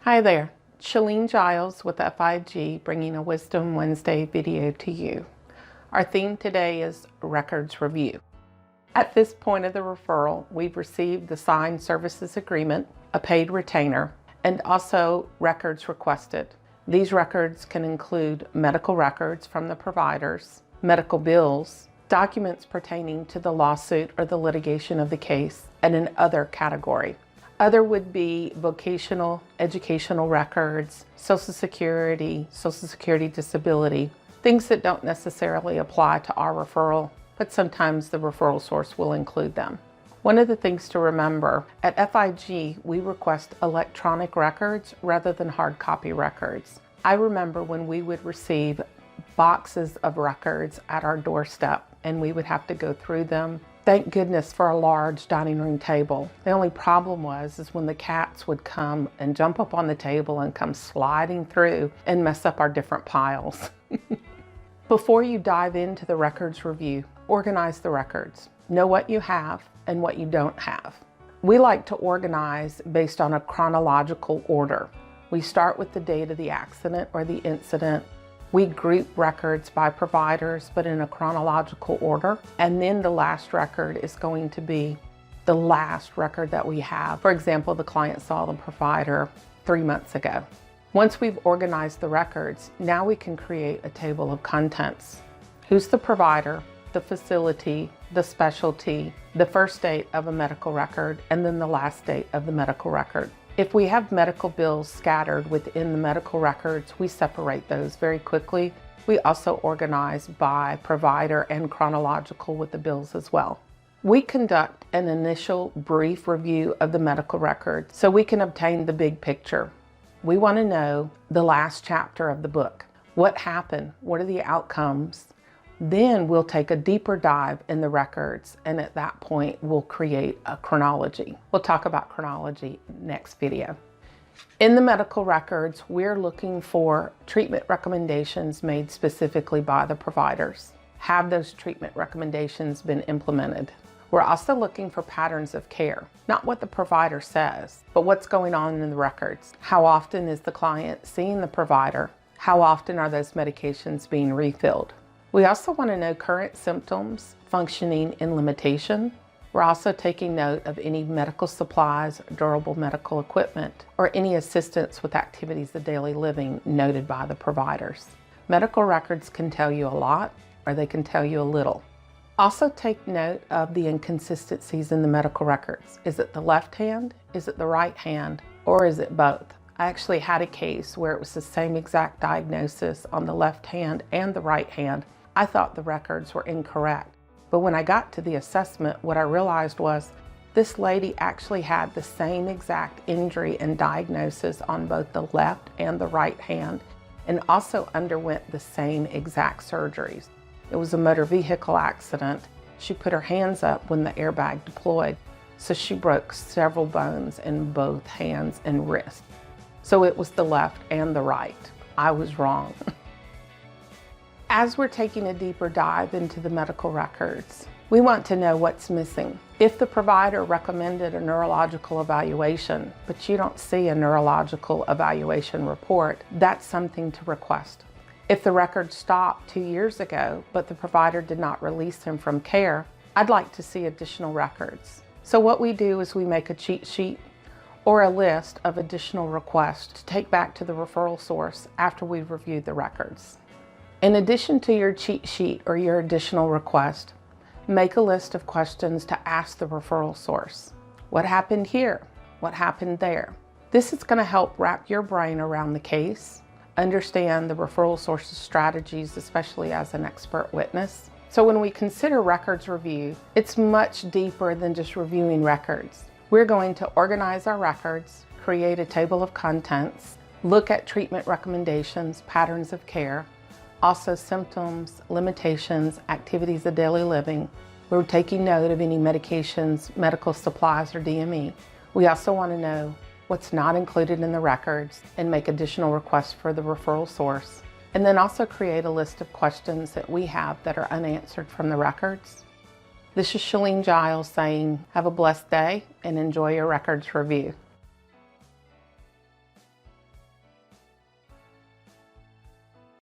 Hi there, Shalene Giles with FIG bringing a Wisdom Wednesday video to you. Our theme today is Records Review. At this point of the referral, we've received the signed services agreement, a paid retainer, and also records requested. These records can include medical records from the providers, medical bills, documents pertaining to the lawsuit or the litigation of the case, and an other category. Other would be vocational, educational records, Social Security disability, things that don't necessarily apply to our referral, but sometimes the referral source will include them. One of the things to remember, at FIG, we request electronic records rather than hard copy records. I remember when we would receive boxes of records at our doorstep and we would have to go through them. Thank goodness for a large dining room table. The only problem was when the cats would come and jump up on the table and come sliding through and mess up our different piles. Before you dive into the records review, organize the records. Know what you have and what you don't have. We like to organize based on a chronological order. We start with the date of the accident or the incident. We group records by providers, but in a chronological order. And then the last record is going to be the last record that we have. For example, the client saw the provider 3 months ago. Once we've organized the records, now we can create a table of contents. Who's the provider, the facility, the specialty, the first date of a medical record, and then the last date of the medical record. If we have medical bills scattered within the medical records, we separate those very quickly. We also organize by provider and chronological with the bills as well. We conduct an initial brief review of the medical record so we can obtain the big picture. We want to know the last chapter of the book. What happened? What are the outcomes? Then we'll take a deeper dive in the records, and at that point we'll create a chronology. We'll talk about chronology next video. In the medical records, we're looking for treatment recommendations made specifically by the providers. Have those treatment recommendations been implemented? We're also looking for patterns of care, not what the provider says, but what's going on in the records. How often is the client seeing the provider? How often are those medications being refilled? We also want to know current symptoms, functioning, and limitation. We're also taking note of any medical supplies, durable medical equipment, or any assistance with activities of daily living noted by the providers. Medical records can tell you a lot, or they can tell you a little. Also take note of the inconsistencies in the medical records. Is it the left hand, is it the right hand, or is it both? I actually had a case where it was the same exact diagnosis on the left hand and the right hand. I thought the records were incorrect. But when I got to the assessment, what I realized was this lady actually had the same exact injury and diagnosis on both the left and the right hand, and also underwent the same exact surgeries. It was a motor vehicle accident. She put her hands up when the airbag deployed, so she broke several bones in both hands and wrists. So it was the left and the right. I was wrong. As we're taking a deeper dive into the medical records, we want to know what's missing. If the provider recommended a neurological evaluation, but you don't see a neurological evaluation report, that's something to request. If the record stopped 2 years ago, but the provider did not release him from care, I'd like to see additional records. So what we do is we make a cheat sheet or a list of additional requests to take back to the referral source after we've reviewed the records. In addition to your cheat sheet or your additional request, make a list of questions to ask the referral source. What happened here? What happened there? This is going to help wrap your brain around the case, understand the referral source's strategies, especially as an expert witness. So when we consider records review, it's much deeper than just reviewing records. We're going to organize our records, create a table of contents, look at treatment recommendations, patterns of care, also symptoms, limitations, activities of daily living. We're taking note of any medications, medical supplies, or DME. We also want to know what's not included in the records and make additional requests for the referral source. And then also create a list of questions that we have that are unanswered from the records. This is Shalene Giles saying, have a blessed day and enjoy your records review.